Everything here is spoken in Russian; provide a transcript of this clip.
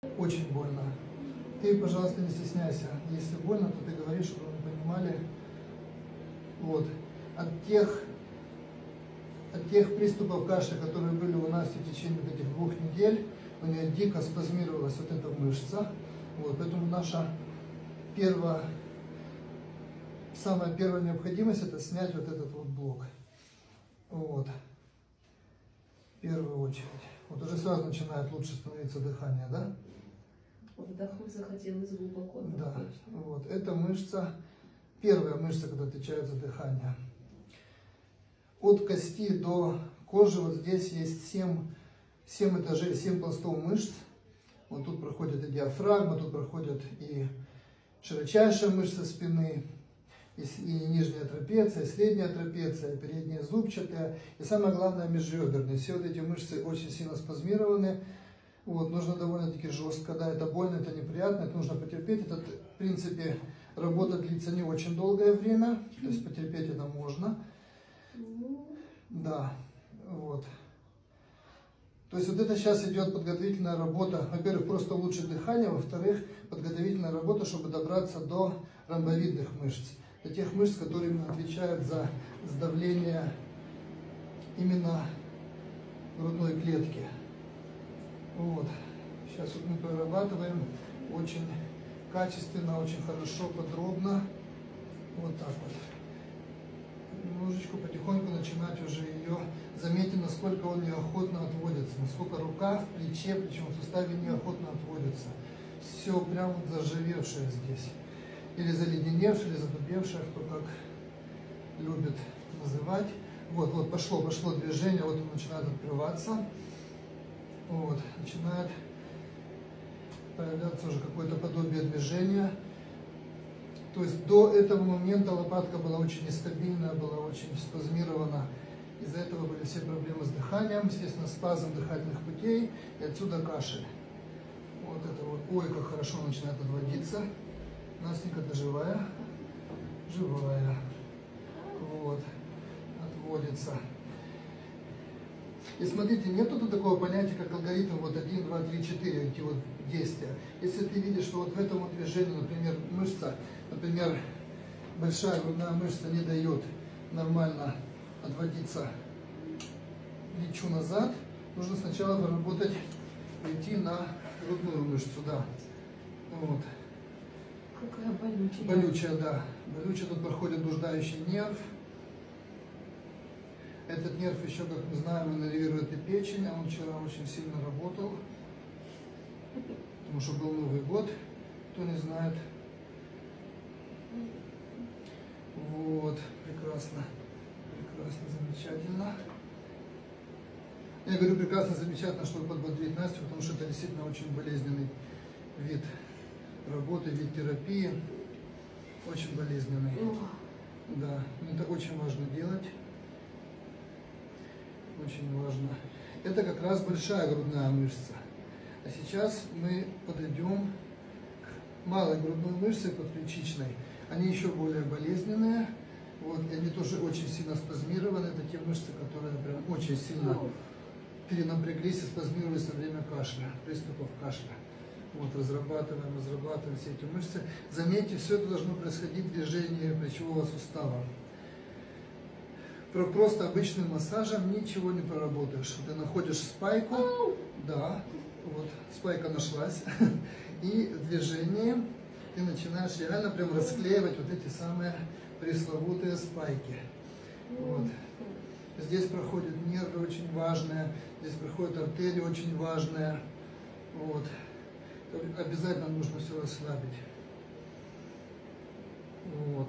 Очень больно. Ты, пожалуйста, не стесняйся. Если больно, то ты говоришь, чтобы мы понимали. Вот. От тех приступов кашля, которые были у нас в течение вот этих 2 недель, у нее дико спазмировалась вот эта мышца. Вот. Поэтому наша самая первая необходимость — это снять вот этот вот блок. Вот. В первую очередь. Вот уже сразу начинает лучше становиться дыхание, да? Вдохнуть захотелось глубоко. Да. Вот. Это мышца, первая мышца, которая отвечает за дыхание. От кости до кожи вот здесь есть 7 этажей, 7 пластов мышц. Вот тут проходит и диафрагма, тут проходит и широчайшая мышца спины, и нижняя трапеция, и средняя трапеция, и передняя зубчатая, и самое главное межреберные. Все вот эти мышцы очень сильно спазмированы. Вот, нужно довольно-таки жестко, да, это больно, это неприятно, это нужно потерпеть. Это, в принципе, работа длится не очень долгое время, то есть потерпеть это можно. Да, вот. То есть вот это сейчас идет подготовительная работа. Во-первых, просто улучшить дыхание, во-вторых, подготовительная работа, чтобы добраться до ромбовидных мышц. До тех мышц, которые именно отвечают за сдавление именно грудной клетки. Вот. Сейчас вот мы прорабатываем очень качественно, очень хорошо, подробно. Вот так вот. Немножечко потихоньку начинать уже ее. Заметьте, насколько он неохотно отводится, насколько рука в плече, причем в суставе неохотно отводится. Все прям вот заржавевшее здесь. Или заледеневшее, или задубевшее, кто как любит называть. Вот, пошло движение, вот он начинает открываться. Вот, начинает появляться уже какое-то подобие движения. То есть до этого момента лопатка была очень нестабильная, была очень спазмирована. Из-за этого были все проблемы с дыханием, естественно, спазм дыхательных путей, и отсюда кашель. Вот это вот, ой, как хорошо начинает отводиться. Настенька, ты живая? Живая. Вот, отводится. И смотрите, нету тут такого понятия, как алгоритм вот 1, 2, 3, 4, эти вот действия. Если ты видишь, что вот в этом вот движении, например, мышца, например, большая грудная мышца не дает нормально отводиться плечу назад, нужно сначала поработать, прийти на грудную мышцу, да. Вот. Какая болючая. Болючая, да. Болючая, тут проходит блуждающий нерв. Этот нерв еще, как мы знаем, иннервирует и печень, а он вчера очень сильно работал, потому что был Новый год, кто не знает. Вот, прекрасно, прекрасно, замечательно. Я говорю прекрасно, замечательно, чтобы подбодрить Настю, потому что это действительно очень болезненный вид работы, вид терапии, очень болезненный. Да, это очень важно делать. Очень важно. Это как раз большая грудная мышца. А сейчас мы подойдем к малой грудной мышце подключичной. Они еще более болезненные. Вот, и они тоже очень сильно спазмированы. Это те мышцы, которые прям очень сильно перенапряглись и спазмировались во время кашля, приступов кашля. Вот, разрабатываем все эти мышцы. Заметьте, все это должно происходить в движении плечевого сустава. Просто обычным массажем ничего не проработаешь. Ты находишь спайку, да, вот спайка нашлась, и в движении ты начинаешь реально прям расклеивать вот эти самые пресловутые спайки. Вот. Здесь проходят нервы очень важные, здесь проходят артерии очень важные. Вот. Обязательно нужно все расслабить. Вот.